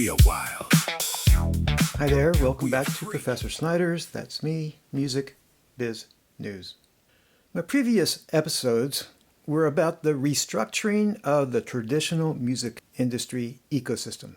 We are wild. Hi there, welcome back to Professor Snyder's, that's me, Music Biz News. My previous episodes were about the restructuring of the traditional music industry ecosystem,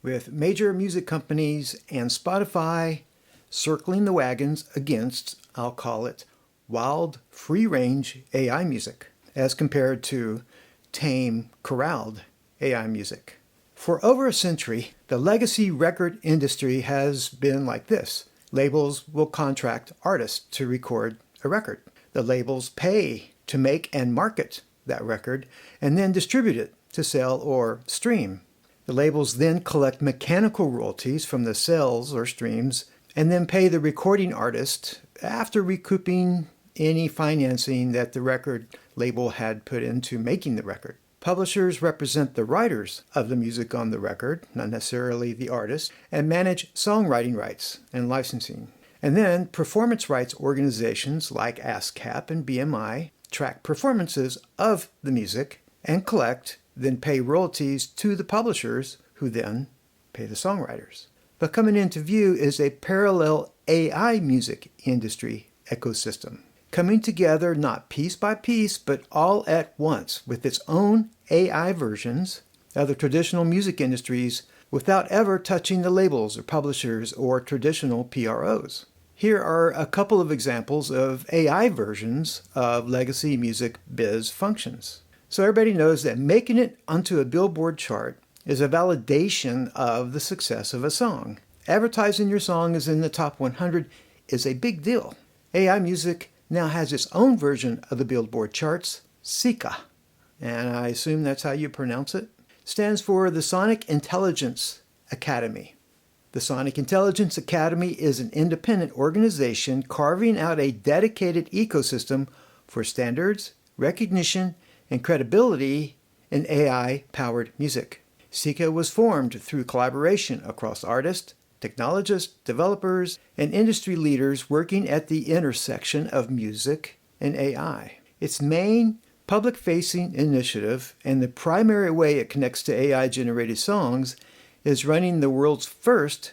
with major music companies and Spotify circling the wagons against, I'll call it, wild, free-range AI music, as compared to tame, corralled AI music. For over a century, the legacy record industry has been like this. Labels will contract artists to record a record. The labels pay to make and market that record and then distribute it to sell or stream. The labels then collect mechanical royalties from the sales or streams and then pay the recording artist after recouping any financing that the record label had put into making the record. Publishers represent the writers of the music on the record, not necessarily the artist, and manage songwriting rights and licensing. And then performance rights organizations like ASCAP and BMI track performances of the music and collect, then pay royalties to the publishers who then pay the songwriters. But coming into view is a parallel AI music industry ecosystem, coming together not piece by piece, but all at once with its own AI versions of the traditional music industries without ever touching the labels or publishers or traditional PROs. Here are a couple of examples of AI versions of legacy music biz functions. So everybody knows that making it onto a Billboard chart is a validation of the success of a song. Advertising your song is in the top 100 is a big deal. AI music now has its own version of the Billboard charts, SESAC, and I assume that's how you pronounce it. Stands for the Sonic Intelligence Academy. The Sonic Intelligence Academy is an independent organization carving out a dedicated ecosystem for standards, recognition, and credibility in AI-powered music. SESAC was formed through collaboration across artists, technologists, developers, and industry leaders working at the intersection of music and AI. Its main public-facing initiative and the primary way it connects to AI-generated songs is running the world's first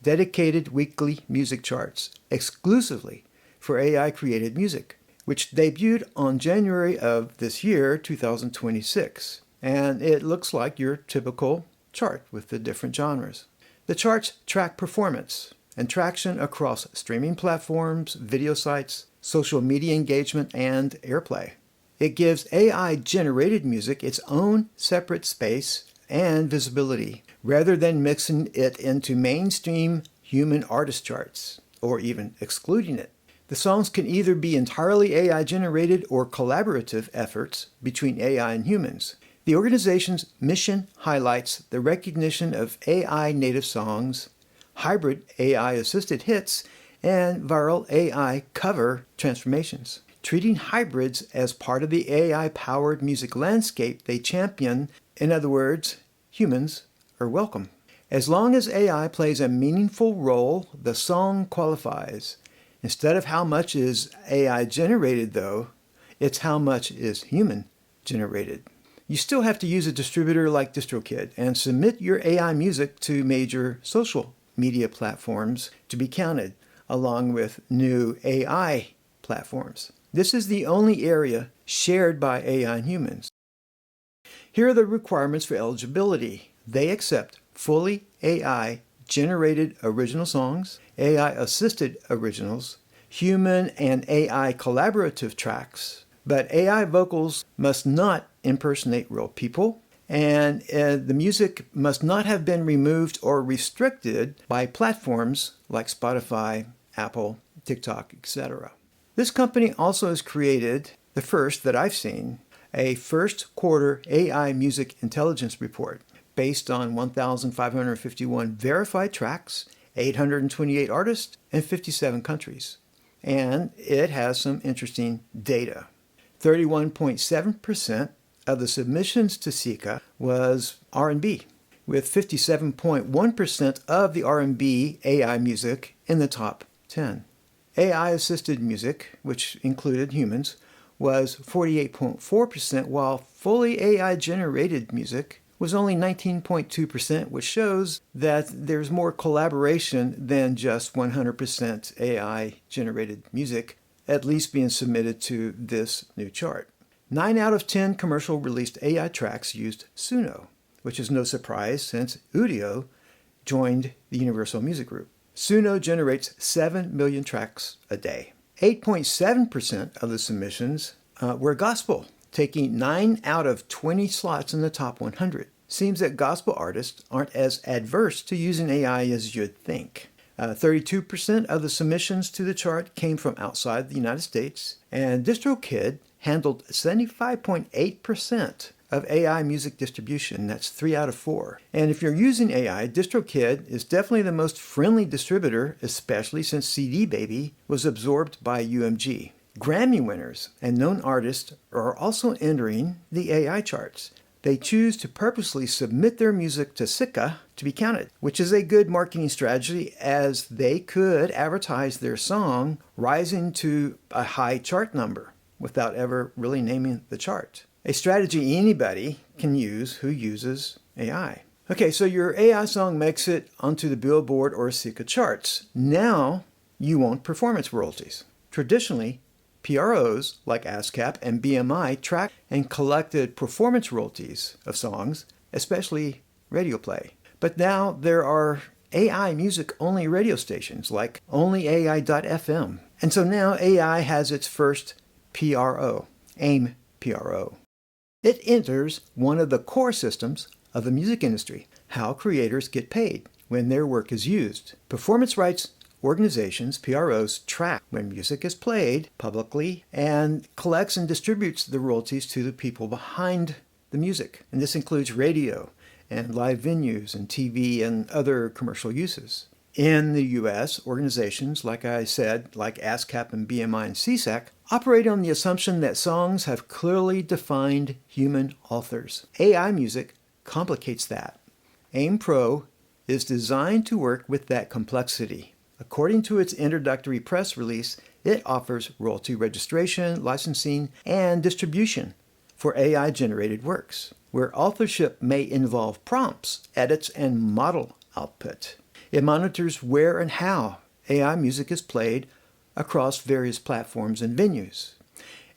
dedicated weekly music charts exclusively for AI-created music, which debuted on January of this year, 2026. And it looks like your typical chart with the different genres. The charts track performance and traction across streaming platforms, video sites, social media engagement, and airplay. It gives AI-generated music its own separate space and visibility, rather than mixing it into mainstream human artist charts, or even excluding it. The songs can either be entirely AI-generated or collaborative efforts between AI and humans. The organization's mission highlights the recognition of AI-native songs, hybrid AI-assisted hits, and viral AI cover transformations. Treating hybrids as part of the AI-powered music landscape they champion, in other words, humans are welcome. As long as AI plays a meaningful role, the song qualifies. Instead of how much is AI-generated, though, it's how much is human-generated. You still have to use a distributor like DistroKid and submit your AI music to major social media platforms to be counted, along with new AI platforms. This is the only area shared by AI and humans. Here are the requirements for eligibility. They accept fully AI-generated original songs, AI-assisted originals, human and AI collaborative tracks, but AI vocals must not impersonate real people, and the music must not have been removed or restricted by platforms like Spotify, Apple, TikTok, etc. This company also has created, the first that I've seen, a first quarter AI music intelligence report based on 1,551 verified tracks, 828 artists, and 57 countries. And it has some interesting data. 31.7% of the submissions to SESAC was R&B, with 57.1% of the R&B AI music in the top 10. AI-assisted music, which included humans, was 48.4%, while fully AI-generated music was only 19.2%, which shows that there's more collaboration than just 100% AI-generated music, at least being submitted to this new chart. 9 out of 10 commercial released AI tracks used Suno, which is no surprise since Udio joined the Universal Music Group. Suno generates 7 million tracks a day. 8.7% of the submissions were gospel, taking 9 out of 20 slots in the top 100. Seems that gospel artists aren't as adverse to using AI as you'd think. 32% of the submissions to the chart came from outside the United States, and DistroKid handled 75.8% of AI music distribution. That's 3 out of 4. And if you're using AI, DistroKid is definitely the most friendly distributor, especially since CD Baby was absorbed by UMG. Grammy winners and known artists are also entering the AI charts. They choose to purposely submit their music to SESAC to be counted, which is a good marketing strategy as they could advertise their song rising to a high chart number without ever really naming the chart. A strategy anybody can use who uses AI. Okay, so your AI song makes it onto the Billboard or SESAC charts. Now you want performance royalties. Traditionally, PROs like ASCAP and BMI tracked and collected performance royalties of songs, especially radio play. But now there are AI music-only radio stations like onlyai.fm. And so now AI has its first PRO, AIM PRO. It enters one of the core systems of the music industry, how creators get paid when their work is used. Performance rights organizations, PROs, track when music is played publicly and collects and distributes the royalties to the people behind the music. And this includes radio and live venues and TV and other commercial uses. In the U.S., organizations, like I said, like ASCAP and BMI and SESAC, operate on the assumption that songs have clearly defined human authors. AI music complicates that. AIM Pro is designed to work with that complexity. According to its introductory press release, it offers royalty registration, licensing, and distribution for AI-generated works, where authorship may involve prompts, edits, and model output. It monitors where and how AI music is played across various platforms and venues,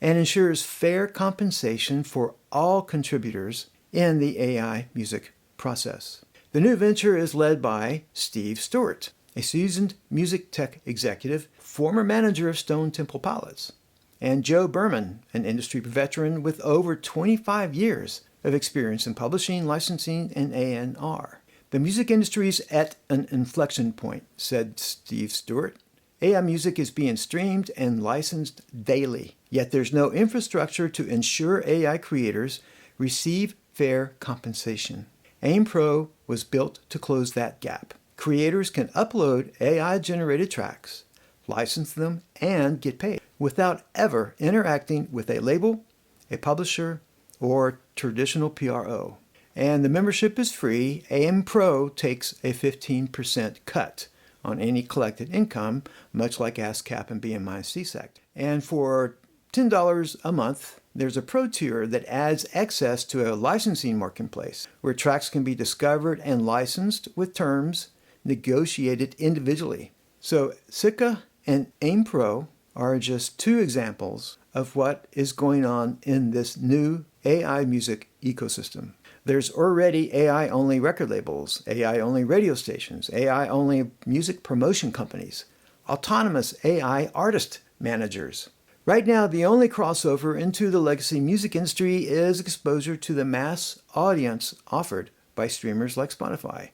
and ensures fair compensation for all contributors in the AI music process. The new venture is led by Steve Stewart, a seasoned music tech executive, former manager of Stone Temple Pilots, and Joe Berman, an industry veteran with over 25 years of experience in publishing, licensing, and A&R. The music industry is at an inflection point, said Steve Stewart. AI music is being streamed and licensed daily, yet there's no infrastructure to ensure AI creators receive fair compensation. AIM Pro was built to close that gap. Creators can upload AI-generated tracks, license them, and get paid without ever interacting with a label, a publisher, or traditional PRO. And the membership is free. AIM Pro takes a 15% cut on any collected income, much like ASCAP and BMI SESAC. And for $10 a month, there's a pro tier that adds access to a licensing marketplace where tracks can be discovered and licensed with terms negotiated individually. So SESAC and AIM Pro are just two examples of what is going on in this new AI music ecosystem. There's already AI-only record labels, AI-only radio stations, AI-only music promotion companies, autonomous AI artist managers. Right now, the only crossover into the legacy music industry is exposure to the mass audience offered by streamers like Spotify.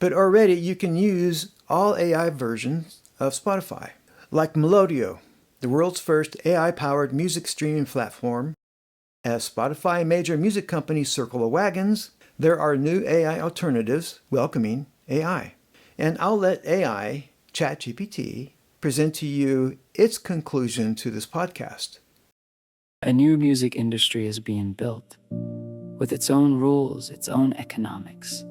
But already you can use all AI versions of Spotify, like Melodio, the world's first AI-powered music streaming platform. As Spotify and major music companies circle the wagons, there are new AI alternatives welcoming AI. And I'll let AI, ChatGPT, present to you its conclusion to this podcast. A new music industry is being built, with its own rules, its own economics,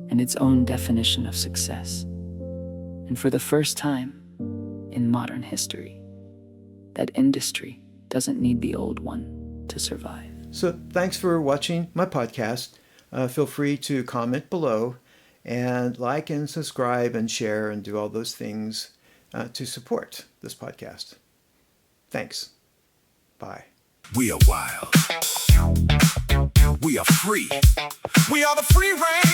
and its own definition of success. And for the first time in modern history, that industry doesn't need the old one to survive. So thanks for watching my podcast. feel free to comment below and like and subscribe and share and do all those things to support this podcast. Thanks. Bye. We are wild. We are free. We are the free range.